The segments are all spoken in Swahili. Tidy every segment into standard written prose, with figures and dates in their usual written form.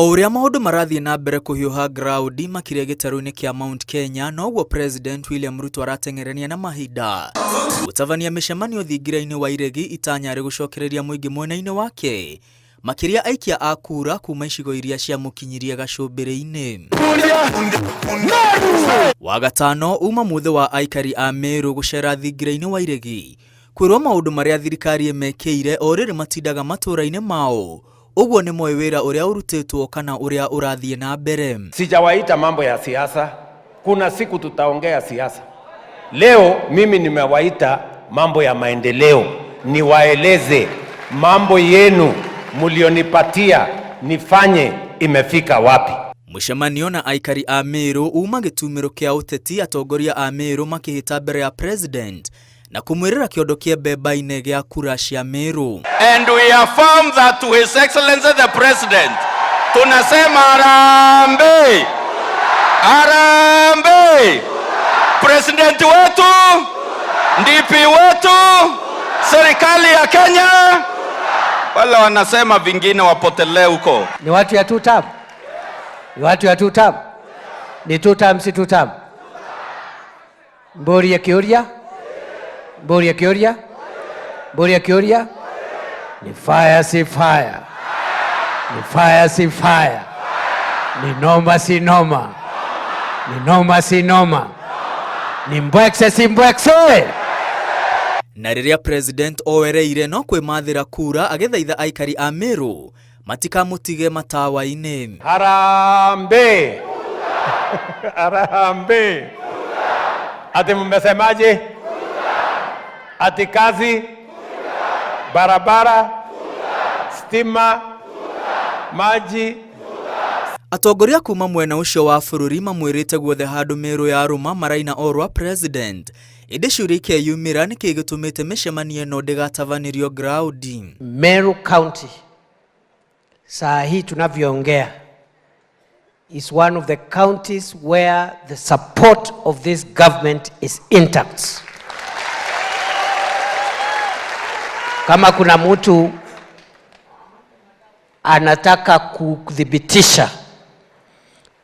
O uria maundu marathie na mbere kuhiuha ground makiria gitaru-ini kia Mount Kenya, noguo President William Ruto aratengerania na mahinda gutavania micemanio thingira-ini wa iregi itanya ri gucokereria muingi mwena-ini wake makiria aikia a kura kuma icigo iria cia mukinyiria gacumbiri-ini. Wagatano uma muthe wa aikari a Meru gucera thingira-ini wa iregi kwirwo maundu maria thirikari mekeire o riri matindaga matura-ini mao. Uguo ni moyo wira uria urutitwo kana uria urathie na mbere. Sijawaita mambo ya siasa. Kuna siku tutaongea siasa. Leo mimi nimewaita mambo ya maendeleo. Niwaeleze mambo yenu mulionipatia nifanye imefika wapi. Mucemanio na aikari a Meru uma gitumiro kia uteti atongoria a Meru makihita mbere ya president na kumwirira kiondo kia mbemba-ini gia kura cia Meru. And we affirm that to His Excellency the President, tunasema Harambee! Harambee! President wetu, DP wetu, serikali ya Kenya, wala wanasema vingine wapotelee huko. Ni watu ya two term. Ni watu ya two term. Ni two term si two term. Mbori ya Kioria. Mbori ya Kioria. Mbori ya Kioria. Ni fire si fire. Ni fire si fire. Ni noma si noma. Ni noma si noma. Ni mbwekse si mbwekse. Na riria president owereire no kwimathira kura agethaitha aikari a Meru matikamutige matawa-ini. Harambee! Harambee! Ati mmesemaje? Ati kazi, barabara, stima, maji. Atongoria kuma mwena ucio wa bururi mamwirite guothe handu Meru ya ruma maraina orwa president. Indi ciuria ikeyumira niki gitumite micemanio ino ndigatavanirio ground. Meru County saa hii tunavyoongea is one of the counties where the support of this government is intact. Kama kuna mtu anataka kudhibitisha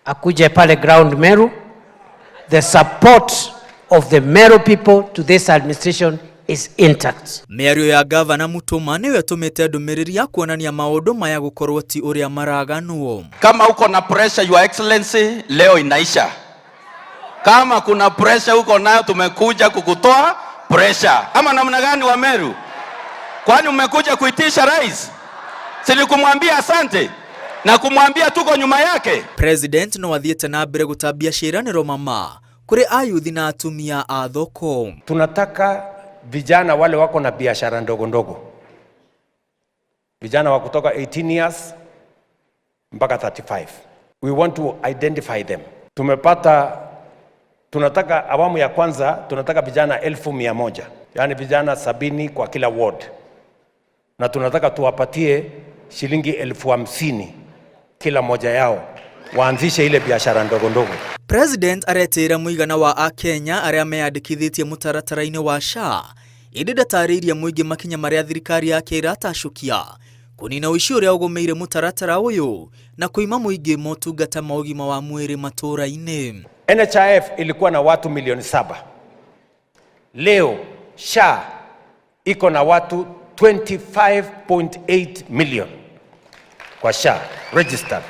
akuje pale ground Meru, the support of the Meru people to this administration is intact. Miario ya Governor Mutuma niwe atumite ndumiriri ya kuonania maundu maya gukorwo ti uria maraganwo. Kama uko na pressure your excellency, leo inaisha. Kama kuna pressure uko nayo, tumekuja kukutoa pressure. Ama namna gani wa Meru? Kwani umekuja kuitisha rais? Sili kumwambia asante na kumwambia tuko nyuma yake. President no athiete na mbere gutabia ciiraniro mama kuri ayuthi na atumia a thoko. Tunataka vijana wale wako na biashara ndogo ndogo, vijana wa kutoka 18 years mpaka 35. We want to identify them. Tunataka awamu ya kwanza tunataka vijana 1,100, yani vijana 70 kwa kila ward, na tunataka tuwapatie shilingi 50,000 kila moja yao waanzishe ile biashara ndogo ndogo. President aretira muigana wa Akenya aria meyandikithitie mutaratara-ini wa SHA indi ndatariirie muingi makinya maria thirikari yake iratashukia kunina uici uria ugumeire mutaratara uyu na kuima muingi motungata ma ugima wa mwiri matura-ini. NHIF ilikuwa na watu milioni 7. Leo SHA iko na watu 25.8 million kwa SHA registered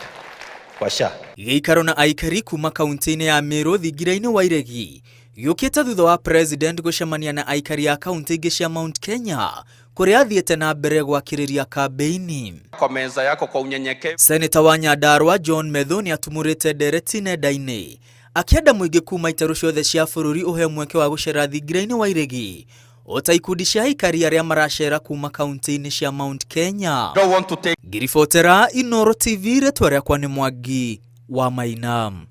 kwa SHA. Giikaro na aikari kuma kaunti-ini ya Meru thingira-ini wa iregi giukite thutha wa president gucemania na aikari ya kaunti ingi cia Mount Kenya kuria athiete na mbere gwakiriria kambeini. Kwa meza yako kwa unyenyekevu. Senator wa Nyandarua John Medho ni atumurite ndereti nenda-ini akienda muingi kuma itaru ciothe cia bururi uhe mweke wa gucera thingira-ini wa iregi ota ikundi cia aikari aria maracera kuma kaunti-ini cia Mount Kenya. Don't want to take Ngiribotera Inooro TV, retwa riakwa ni Mwangi wa Mainam.